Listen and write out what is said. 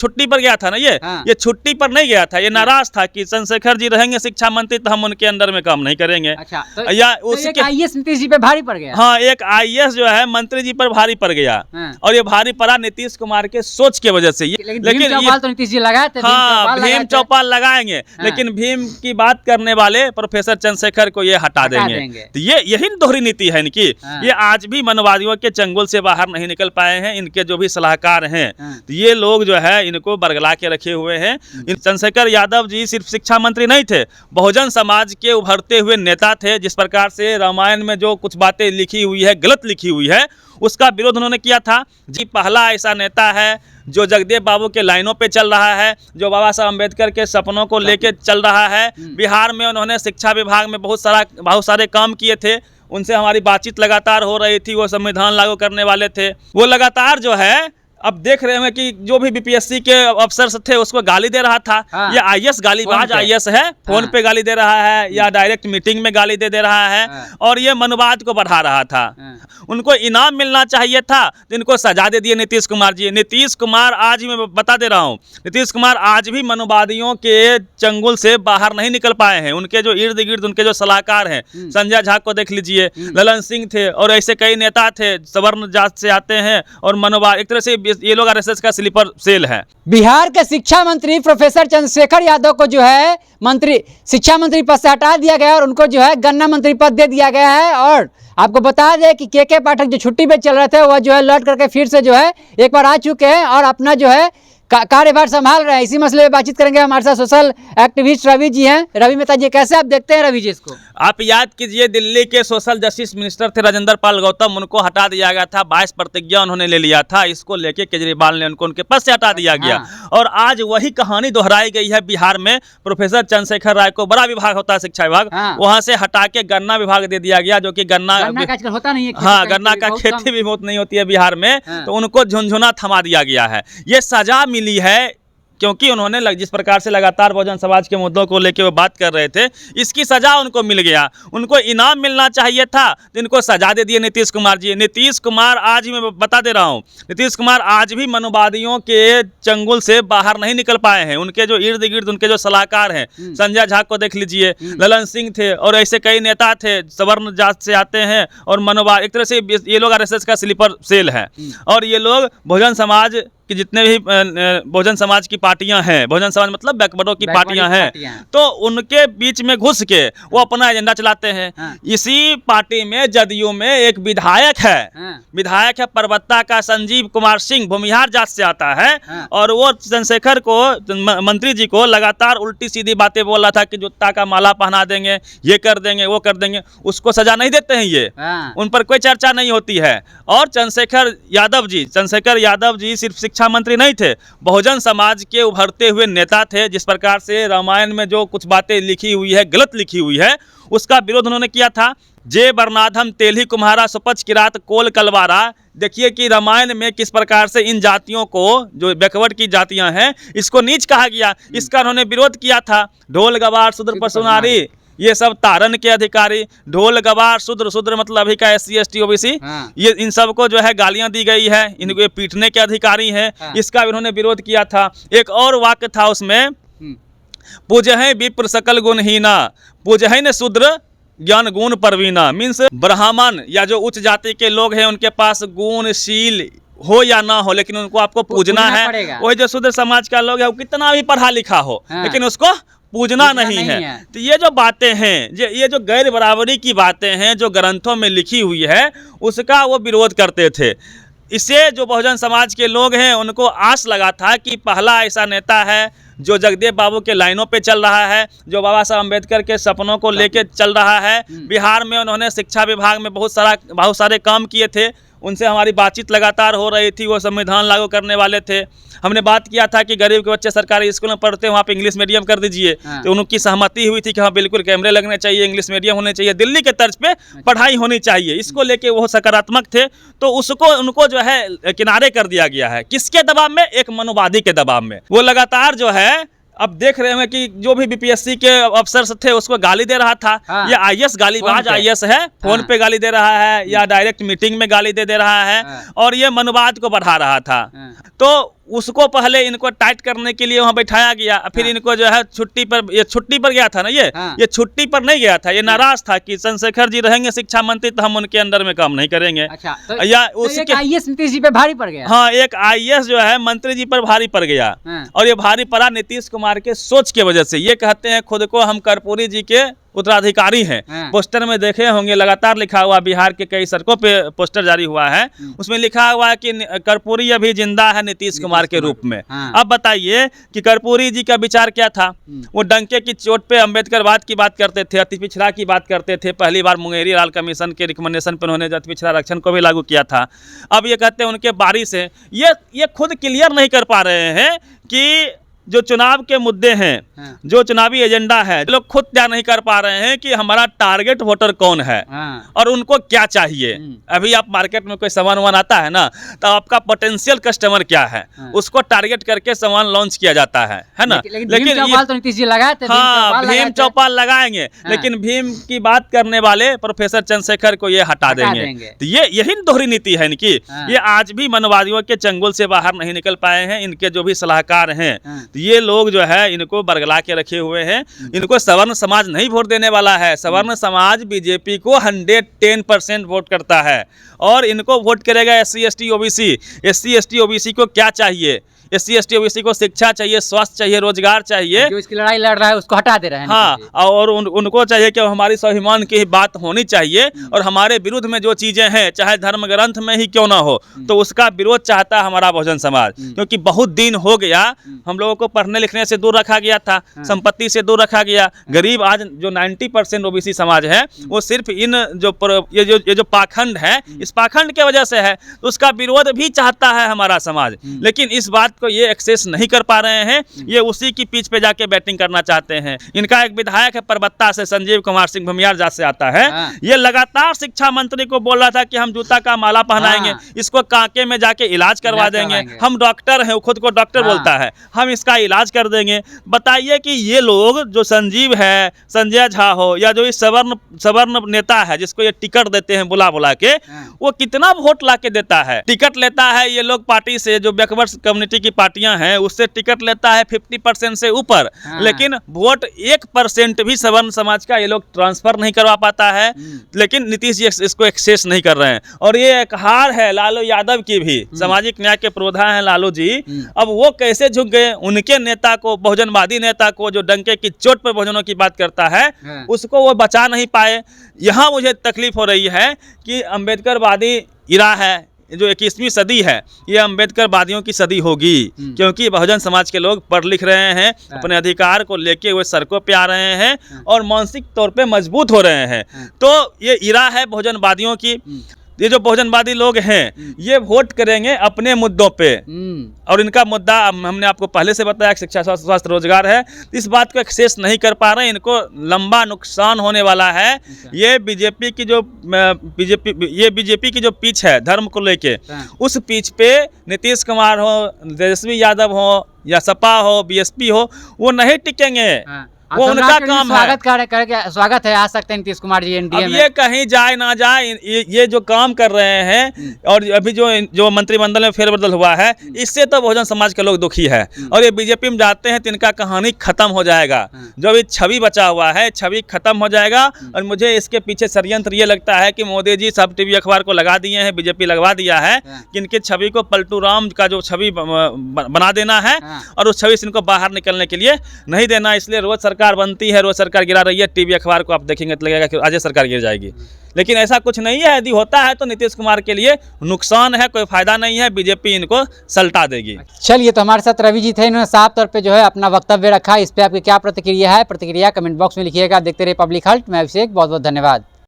छुट्टी पर गया था ना ये छुट्टी पर नहीं गया था, ये नाराज था कि चंद्रशेखर जी रहेंगे शिक्षा मंत्री तो हम उनके अंडर में काम नहीं करेंगे। अच्छा, या उसके आईएएस नीतीश जी पे भारी पड़ गया। हाँ, एक आईएएस जो है मंत्री जी पर भारी पड़ गया। और ये भारी पड़ा नीतीश कुमार के सोच की वजह से। लेकिन चौपाल तो नीतीश जी लगाए थे। हाँ, भीम चौपाल लगाएंगे, लेकिन भीम की बात करने वाले प्रोफेसर चंद्रशेखर को ये हटा देंगे। तो ये यही दोहरी नीति है इनकी। ये आज भी मनोवादियों के चंगुल से बाहर नहीं निकल पाए हैं। इनके जो भी सलाहकार हैं, तो ये लोग जो है इनको बरगला के रखे हुए हैं। चंद्रशेखर यादव जी सिर्फ शिक्षा मंत्री नहीं थे, बहुजन समाज के उभरते हुए नेता थे। जिस प्रकार से रामायण में जो कुछ बातें लिखी हुई है, गलत लिखी हुई है, उसका विरोध उन्होंने किया था। जी पहला ऐसा नेता है जो जगदेव बाबू के लाइनों पे चल रहा है, जो बाबा साहब अम्बेडकर के सपनों को लेके चल रहा है। बिहार में उन्होंने शिक्षा विभाग में बहुत सारे काम किए थे। उनसे हमारी बातचीत लगातार हो रही थी। वो संविधान लागू करने वाले थे। वो लगातार जो है अब देख रहे हैं कि जो भी बीपीएससी के अफसर थे उसको गाली दे रहा था। ये आईएएस गालीबाज आईएएस है, फोन पे गाली दे रहा है या डायरेक्ट मीटिंग में गाली दे रहा है और ये मनोवाद को बढ़ा रहा था। उनको इनाम मिलना चाहिए था, तो इनको सजा दे दिए नीतीश कुमार जी। नीतीश कुमार आज मैं बता दे रहा हूँ, नीतीश कुमार आज भी मनोवादियों के चंगुल से बाहर नहीं निकल पाए हैं। उनके जो इर्द गिर्द उनके जो सलाहकार हैं, संजय झा को देख लीजिए, ललन सिंह थे और ऐसे कई नेता थे, सवर्ण जात से आते हैं और मनोवाद, एक तरह से ये लोग आरएसएस का स्लीपर सेल है। बिहार के शिक्षा मंत्री प्रोफेसर चंद्रशेखर यादव को जो है शिक्षा मंत्री पद से हटा दिया गया और उनको जो है गन्ना मंत्री पद दे दिया गया है। और आपको बता दें कि के पाठक जो छुट्टी पे चल रहे थे वह जो है लौट करके फिर से जो है एक बार आ चुके हैं और अपना जो है कार्यभार संभाल रहे हैं। इसी मसले में बातचीत करेंगे। हमारे साथ सोशल एक्टिविस्ट रवि जी हैं। रवि मेहता जी, कैसे आप देखते हैं रवि जी इसको? आप याद कीजिए, दिल्ली के सोशल जस्टिस मिनिस्टर थे राजेंद्र पाल गौतम, उनको हटा दिया गया था। 22 प्रतिज्ञा उन्होंने ले लिया था। इसको लेके केजरीवाल ने उनको उनके पद से हटा दिया गया। और आज वही कहानी दोहराई गई है बिहार में। प्रोफेसर चंद्रशेखर राय को, बड़ा विभाग होता है शिक्षा विभाग, वहां से हटा के गन्ना विभाग दे दिया गया, जो कि गन्ना होता नहीं है। हाँ, गन्ना का खेती भी बहुत नहीं होती है बिहार में, तो उनको झुनझुना थमा दिया गया है। ये सजा मिली है क्योंकि उन्होंने जिस प्रकार से लगातार बहुजन समाज के मुद्दों को लेकर वो बात कर रहे थे, इसकी सजा उनको मिल गया। उनको इनाम मिलना चाहिए था, तो इनको सजा दे दिए नीतीश कुमार जी। नीतीश कुमार आज मैं बता दे रहा हूँ, नीतीश कुमार आज भी मनोवादियों के चंगुल से बाहर नहीं निकल पाए हैं। उनके जो इर्द गिर्द उनके जो सलाहकार हैं, संजय झा को देख लीजिए, ललन सिंह थे और ऐसे कई नेता थे, सवर्ण जात से आते हैं और मनोवाद, एक तरह से ये लोग आरएसएस का स्लीपर सेल है। और ये लोग बहुजन समाज कि जितने भी बहुजन समाज की पार्टियां हैं, बहुजन समाज मतलब बैकवर्डों की पार्टियां हैं, तो उनके बीच में घुस के वो अपना एजेंडा चलाते हैं। इसी पार्टी में जदयू में एक विधायक है परबत्ता का संजीव कुमार सिंह, भूमिहार जात से आता है और वो चंद्रशेखर को, मंत्री जी को लगातार उल्टी सीधी बातें बोल रहा था कि जूता का माला पहना देंगे, ये कर देंगे, वो कर देंगे। उसको सजा नहीं देते हैं ये, उन पर कोई चर्चा नहीं होती है। और चंद्रशेखर यादव जी सिर्फ शिक्षा मंत्री नहीं थे, बहुजन समाज के उभरते हुए नेता थे। जिस प्रकार से रामायण में जो कुछ बातें लिखी हुई है, गलत लिखी हुई है, उसका विरोध उन्होंने किया था। जे बरनाधम तेली कुम्हारा सुपच किरात कोल कलवारा। देखिए कि रामायण में किस प्रकार से इन जातियों को, जो बैकवर्ड की जातियां हैं, इसको नीच कहा गया। इसका उन्होंने विरोध किया था। ढोल गवार शूद्र पशुनारी, ये सब तारन के अधिकारी। ढोल गवार शूद्र मतलब अभी का SC ST OBC, ये इन सब को जो है गालियां दी गई है, इनको पीटने के अधिकारी हैं। इसका उन्होंने विरोध किया था। एक और वाक्य था उसमें, पूजहि विप्र सकल गुणहीना, पूजहि न शूद्र ज्ञान गुण परवीना। मीन्स ब्राह्मण या जो उच्च जाति के लोग हैं उनके पास गुणशील हो या ना हो, लेकिन उनको आपको पूजना है। वही जो शूद्र समाज का लोग है, वो कितना भी पढ़ा लिखा हो, लेकिन उसको पूजना नहीं है। तो ये जो बातें हैं, ये जो गैर बराबरी की बातें हैं जो ग्रंथों में लिखी हुई है, उसका वो विरोध करते थे। इससे जो बहुजन समाज के लोग हैं उनको आस लगा था कि पहला ऐसा नेता है जो जगदेव बाबू के लाइनों पे चल रहा है, जो बाबा साहब अम्बेडकर के सपनों को लेके चल रहा है। बिहार में उन्होंने शिक्षा विभाग में बहुत सारे काम किए थे। उनसे हमारी बातचीत लगातार हो रही थी। वो संविधान लागू करने वाले थे। हमने बात किया था कि गरीब के बच्चे सरकारी स्कूल में पढ़ते हैं, वहाँ पे इंग्लिश मीडियम कर दीजिए। तो उनकी सहमति हुई थी कि हाँ बिल्कुल कैमरे लगने चाहिए, इंग्लिश मीडियम होने चाहिए, दिल्ली के तर्ज पे पढ़ाई होनी चाहिए। इसको लेके वो सकारात्मक थे, तो उसको उनको जो है किनारे कर दिया गया है। किसके दबाव में? एक मनोवादी के दबाव में। वो लगातार जो है अब देख रहे हैं कि जो भी बीपीएससी के अफसर थे उसको गाली दे रहा था। ये आईएएस गालीबाज आईएएस है, फोन पे गाली दे रहा है या डायरेक्ट मीटिंग में गाली दे रहा है और ये मनोवाद को बढ़ा रहा था। तो उसको पहले इनको टाइट करने के लिए वहाँ बैठाया गया, फिर इनको जो है छुट्टी पर गया था ना, ये छुट्टी पर नहीं गया था, ये नाराज था कि चंद्रशेखर जी रहेंगे शिक्षा मंत्री तो हम उनके अंडर में काम नहीं करेंगे। अच्छा, या उसके आईएएस नीतीश जी पे भारी पड़ गया। हाँ, एक आईएएस जो है मंत्री जी पर भारी पड़ गया, और ये भारी पड़ा नीतीश कुमार के सोच की वजह से। ये कहते हैं खुद को हम कर्पूरी जी के उत्तराधिकारी हैं। पोस्टर में देखे होंगे लगातार लिखा हुआ, बिहार के कई सड़कों पे पोस्टर जारी हुआ है, उसमें लिखा हुआ है कि कर्पूरी अभी जिंदा है नीतीश कुमार के रूप में। अब बताइए कि कर्पूरी जी का विचार क्या था? वो डंके की चोट पे अंबेडकरवाद की बात करते थे, अति पिछड़ा की बात करते थे। पहली बार मुंगेरी लाल कमीशन के रिकमेंडेशन पर उन्होंने अति पिछड़ा आरक्षण को भी लागू किया था। अब ये कहते हैं उनके बारी से ये खुद क्लियर नहीं कर पा रहे हैं कि जो चुनाव के मुद्दे हैं, जो चुनावी एजेंडा है, लोग खुद तय नहीं कर पा रहे हैं कि हमारा टारगेट वोटर कौन है और उनको क्या चाहिए। अभी आप मार्केट में कोई सामान वामान आता है ना, तो आपका पोटेंशियल कस्टमर क्या है, उसको टारगेट करके सामान लॉन्च किया जाता है ना। लेकिन चौपाल तो नीतीश जी लगाए थे। हाँ, भीम चौपाल लगाएंगे, लेकिन भीम की बात करने वाले प्रोफेसर चंद्रशेखर को ये हटा देंगे। तो ये यही दोहरी नीति है इनकी। ये आज भी मनवादियों के चंगुल से बाहर नहीं निकल पाए हैं। इनके जो भी सलाहकार हैं, ये लोग जो है इनको बरगला के रखे हुए हैं। इनको सवर्ण समाज नहीं वोट देने वाला है। सवर्ण समाज बीजेपी को 110% वोट करता है, और इनको वोट करेगा SC ST OBC. SC ST OBC को क्या चाहिए? एससी एसटी ओबीसी को शिक्षा चाहिए, स्वास्थ्य चाहिए, रोजगार चाहिए। जो इसकी लड़ाई लड़ रहा है उसको हटा दे रहे हैं। हाँ, और उनको चाहिए कि हमारी स्वाभिमान की बात होनी चाहिए, और हमारे विरुद्ध में जो चीजें हैं, चाहे धर्म ग्रंथ में ही क्यों ना हो, तो उसका विरोध चाहता है हमारा बहुजन समाज। क्योंकि बहुत दिन हो गया हम लोगों को पढ़ने लिखने से दूर रखा गया था, संपत्ति से दूर रखा गया। गरीब आज जो 90% ओबीसी समाज है, वो सिर्फ इन ये जो पाखंड है, इस पाखंड के वजह से है। तो उसका विरोध भी चाहता है हमारा समाज, लेकिन इस बात को ये एक्सेस नहीं कर पा रहे हैं। ये उसी की पीछ पे जाके बैटिंग करना चाहते हैं। इनका एक विधायक है परबत्ता से, संजीव कुमार सिंह भूमियार जात से आता है। ये लगातार शिक्षा मंत्री को बोल रहा था कि हम जूता का माला पहनाएंगे, इसको कांके में जाके इलाज करवा देंगे, हम डॉक्टर हैं, वो खुद को डॉक्टर बोलता है, हम इसका इलाज कर देंगे। बताइए कि ये लोग जो संजीव है, संजय झा हो, या जो इस सवर्ण नेता है जिसको ये टिकट देते हैं बुला बुला के, वो कितना वोट ला के देता है? टिकट लेता है ये लोग पार्टी से, जो बैकवर्ड कम्युनिटी की पार्टियां हैं उससे टिकट लेता है 50% से ऊपर, लेकिन वोट 1% भी सवर्ण समाज का ये लोग ट्रांसफर नहीं करवा पाता है। लेकिन नीतीश जी इसको एक्सेस नहीं कर रहे हैं, और ये एक हार है लालू यादव की भी। सामाजिक न्याय के पुरोधा हैं लालू जी। अब वो कैसे झुक गए? उनके नेता को, बहुजनवादी नेता को, जो डंके की चोट पर बहुजनों की बात करता है, उसको वो बचा नहीं पाए। यहाँ मुझे तकलीफ हो रही है कि अम्बेडकरवादी इरा है, जो 21वीं सदी है, ये अम्बेडकरवादियों की सदी होगी, क्योंकि बहुजन समाज के लोग पढ़ लिख रहे हैं, अपने अधिकार को लेके हुए सड़कों पे आ रहे हैं, और मानसिक तौर पे मजबूत हो रहे हैं। तो ये इरा है बहुजनवादियों की। ये जो बहुजनवादी लोग हैं, ये वोट करेंगे अपने मुद्दों पे, और इनका मुद्दा हमने आपको पहले से बताया, शिक्षा, स्वास्थ्य, रोजगार है। इस बात को एक्सेस नहीं कर पा रहे हैं, इनको लंबा नुकसान होने वाला है। ये बीजेपी की जो पीछ है धर्म को लेके, उस पीछ पे नीतीश कुमार हो, तेजस्वी यादव हो, या सपा हो, बीएसपी हो, वो नहीं टिकेंगे। वो उनका काम है। स्वागत है, आ सकते हैं नीतीश कुमार जी एनडीए में। ये कहीं जाए ना जाए, ये जो काम कर रहे हैं, और अभी जो मंत्रिमंडल में फेरबदल हुआ है, इससे तो बहुजन समाज के लोग दुखी है। और ये बीजेपी में जाते हैं तो इनका कहानी खत्म हो जाएगा। जो अभी छवि बचा हुआ है, छवि खत्म हो जाएगा। और मुझे इसके पीछे षड्यंत्र ये लगता है कि मोदी जी सब टीवी अखबार को लगा दिए हैं, बीजेपी लगवा दिया है कि इनकी छवि को पलटू राम का जो छवि बना देना है, और उस छवि से इनको बाहर निकलने के लिए नहीं देना। इसलिए रोज सरकार बनती है, रोज सरकार गिरा रही है। टीवी अखबार को आप देखेंगे तो लगेगा कि आज सरकार गिर जाएगी, लेकिन ऐसा कुछ नहीं है। यदि होता है तो नीतीश कुमार के लिए नुकसान है, कोई फायदा नहीं है। बीजेपी इनको सल्टा देगी। चलिए, तो हमारे साथ रवि जी थे, इन्होंने साफ तौर पे जो है अपना वक्तव्य रखा। इस पे आपकी क्या प्रतिक्रिया है? प्रतिक्रिया कमेंट बॉक्स में लिखिएगा। देखते रहिए पब्लिक हल्ट। मैं अभिषेक, बहुत बहुत धन्यवाद।